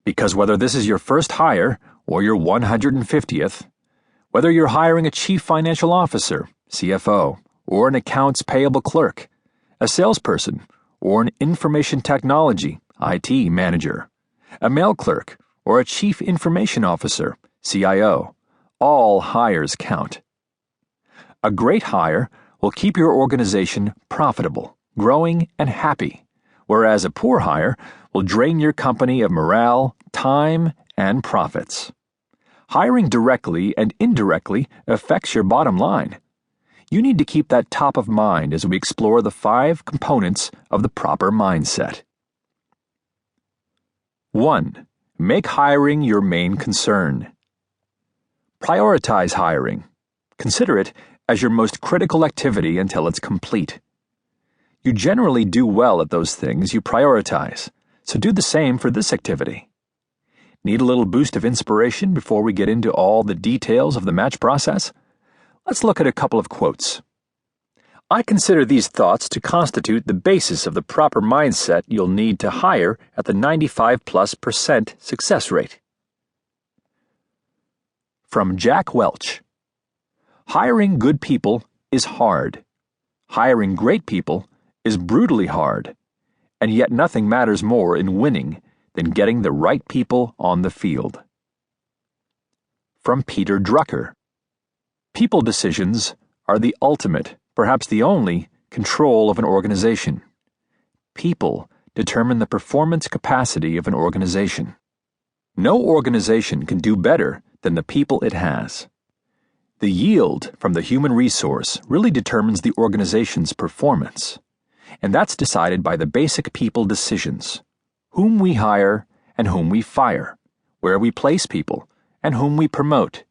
Because whether this is your first hire or your 150th, whether you're hiring a chief financial officer, CFO, or an accounts payable clerk, a salesperson, or an information technology, IT manager, a mail clerk, or a chief information officer, CIO, all hires count. A great hire will keep your organization profitable, growing, and happy, whereas a poor hire will drain your company of morale, time, and profits. Hiring directly and indirectly affects your bottom line. You need to keep that top of mind as we explore the 5 components of the proper mindset. 1. Make hiring your main concern. Prioritize hiring. Consider it as your most critical activity until it's complete. You generally do well at those things you prioritize, so do the same for this activity. Need a little boost of inspiration before we get into all the details of the match process? Let's look at a couple of quotes. I consider these thoughts to constitute the basis of the proper mindset you'll need to hire at the 95+% success rate. From Jack Welch. Hiring good people is hard. Hiring great people is brutally hard. And yet nothing matters more in winning than getting the right people on the field. From Peter Drucker. People decisions are the ultimate, perhaps the only, control of an organization. People determine the performance capacity of an organization. No organization can do better than the people it has. The yield from the human resource really determines the organization's performance, and that's decided by the basic people decisions: whom we hire and whom we fire, where we place people, and whom we promote.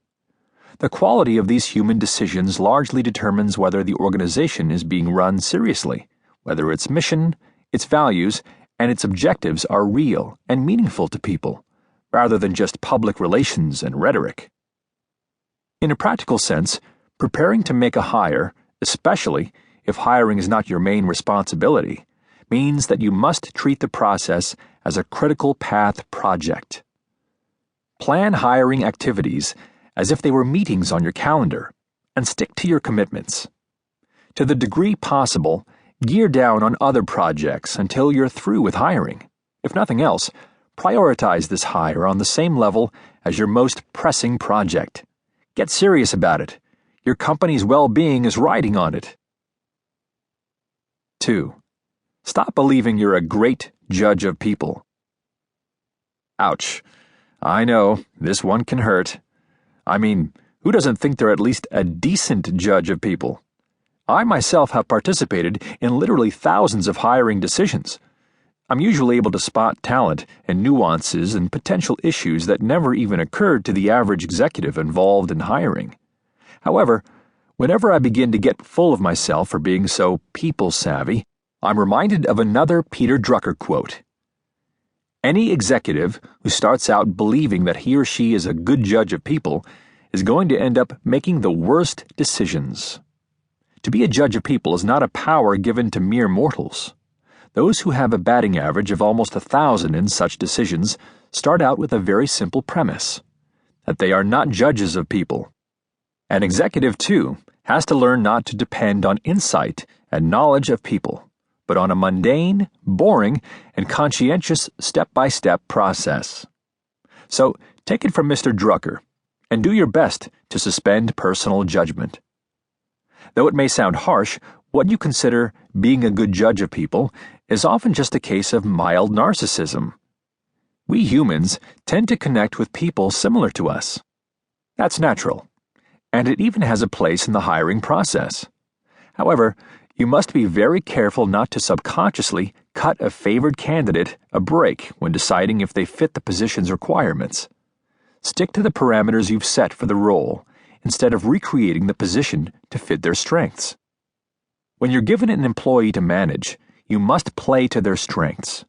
The quality of these human decisions largely determines whether the organization is being run seriously, whether its mission, its values, and its objectives are real and meaningful to people, rather than just public relations and rhetoric. In a practical sense, preparing to make a hire, especially if hiring is not your main responsibility, means that you must treat the process as a critical path project. Plan hiring activities as if they were meetings on your calendar, and stick to your commitments. To the degree possible, gear down on other projects until you're through with hiring. If nothing else, prioritize this hire on the same level as your most pressing project. Get serious about it. Your company's well-being is riding on it. 2. Stop believing you're a great judge of people. Ouch. I know, this one can hurt. I mean, who doesn't think they're at least a decent judge of people? I myself have participated in literally thousands of hiring decisions. I'm usually able to spot talent and nuances and potential issues that never even occurred to the average executive involved in hiring. However, whenever I begin to get full of myself for being so people-savvy, I'm reminded of another Peter Drucker quote. Any executive who starts out believing that he or she is a good judge of people is going to end up making the worst decisions. To be a judge of people is not a power given to mere mortals. Those who have a batting average of almost 1,000 in such decisions start out with a very simple premise: that they are not judges of people. An executive, too, has to learn not to depend on insight and knowledge of people, but on a mundane, boring, and conscientious step-by-step process. So, take it from Mr. Drucker, and do your best to suspend personal judgment. Though it may sound harsh, what you consider being a good judge of people is often just a case of mild narcissism. We humans tend to connect with people similar to us. That's natural, and it even has a place in the hiring process. However, you must be very careful not to subconsciously cut a favored candidate a break when deciding if they fit the position's requirements. Stick to the parameters you've set for the role instead of recreating the position to fit their strengths. When you're given an employee to manage, you must play to their strengths.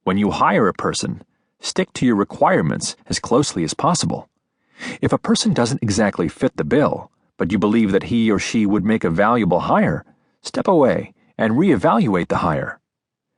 When you hire a person, stick to your requirements as closely as possible. If a person doesn't exactly fit the bill, but you believe that he or she would make a valuable hire, step away and reevaluate the hire.